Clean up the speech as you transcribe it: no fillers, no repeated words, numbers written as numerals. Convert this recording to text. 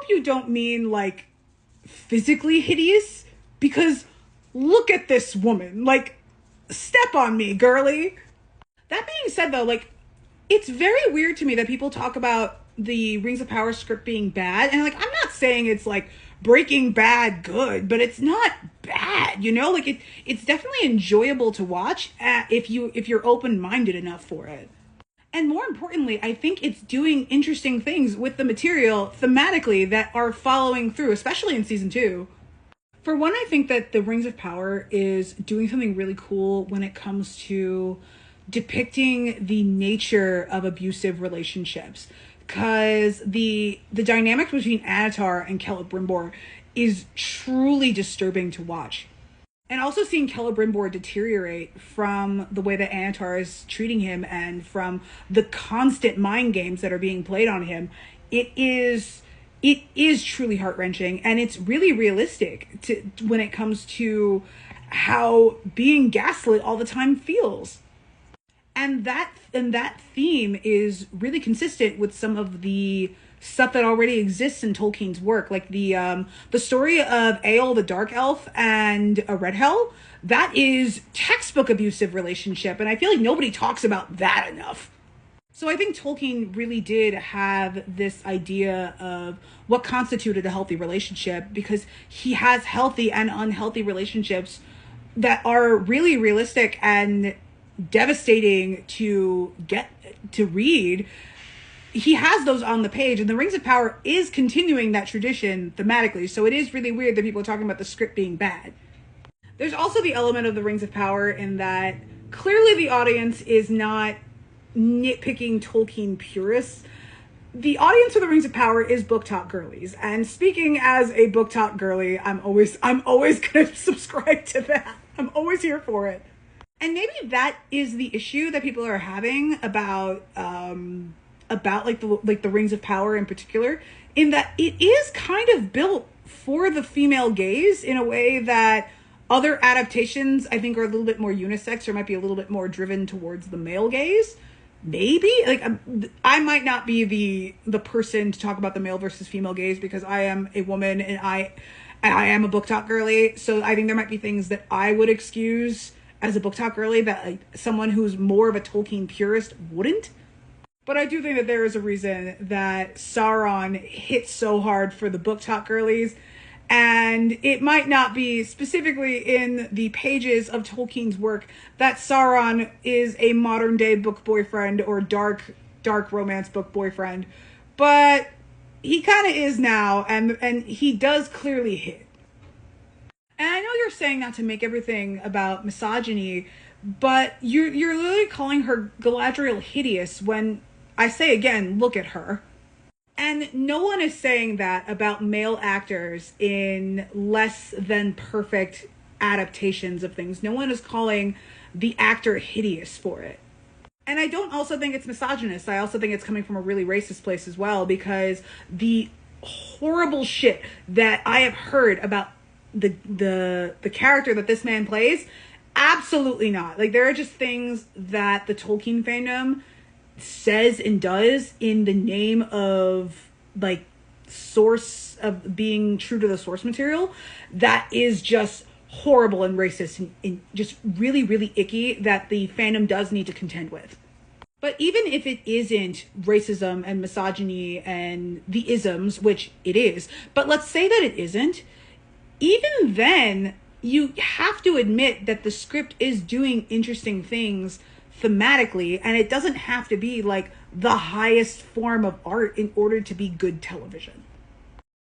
hope you don't mean like physically hideous, because look at this woman. Like, step on me, girly. That being said, though, like, it's very weird to me that people talk about the Rings of Power script being bad. And, like, I'm not saying it's, like, Breaking Bad good, but it's not bad, you know? Like, it's definitely enjoyable to watch if you're open-minded enough for it. And more importantly, I think it's doing interesting things with the material thematically that are following through, especially in season 2. For one, I think that the Rings of Power is doing something really cool when it comes to depicting the nature of abusive relationships, because the dynamic between Annatar and Celebrimbor is truly disturbing to watch. And also seeing Celebrimbor deteriorate from the way that Annatar is treating him and from the constant mind games that are being played on him, it is truly heart-wrenching, and it's really realistic when it comes to how being gaslit all the time feels. And that theme is really consistent with some of the stuff that already exists in Tolkien's work, like the story of Eöl the Dark Elf and a Redhell. That is textbook abusive relationship, and I feel like nobody talks about that enough. So I think Tolkien really did have this idea of what constituted a healthy relationship, because he has healthy and unhealthy relationships that are really realistic and devastating to get to read. He has those on the page, and the Rings of Power is continuing that tradition thematically. So it is really weird that people are talking about the script being bad. There's also the element of the Rings of Power in that clearly the audience is not nitpicking Tolkien purists. The audience for the Rings of Power is book talk girlies, and speaking as a book talk girly, I'm always gonna subscribe to that. I'm always here for it. And maybe that is the issue that people are having about the Rings of Power in particular, in that it is kind of built for the female gaze in a way that other adaptations I think are a little bit more unisex, or might be a little bit more driven towards the male gaze. Maybe, like, I might not be the person to talk about the male versus female gaze, because I am a woman and I am a book talk girly. So I think there might be things that I would excuse as a book talk girly that, like, someone who's more of a Tolkien purist wouldn't. But I do think that there is a reason that Sauron hits so hard for the book talk girlies. And it might not be specifically in the pages of Tolkien's work that Sauron is a modern day book boyfriend or dark romance book boyfriend, but he kind of is now, and he does clearly hit. And I know you're saying not to make everything about misogyny, but you're literally calling her Galadriel hideous when I say again, look at her. And no one is saying that about male actors in less than perfect adaptations of things. No one is calling the actor hideous for it. And I don't also think it's misogynist. I also think it's coming from a really racist place as well, because the horrible shit that I have heard about the character that this man plays, absolutely not. Like, there are just things that the Tolkien fandom says and does in the name of, like, source of being true to the source material that is just horrible and racist and just really, really icky, that the fandom does need to contend with. But even if it isn't racism and misogyny and the isms, which it is, but let's say that it isn't, even then you have to admit that the script is doing interesting things thematically, and it doesn't have to be like the highest form of art in order to be good television.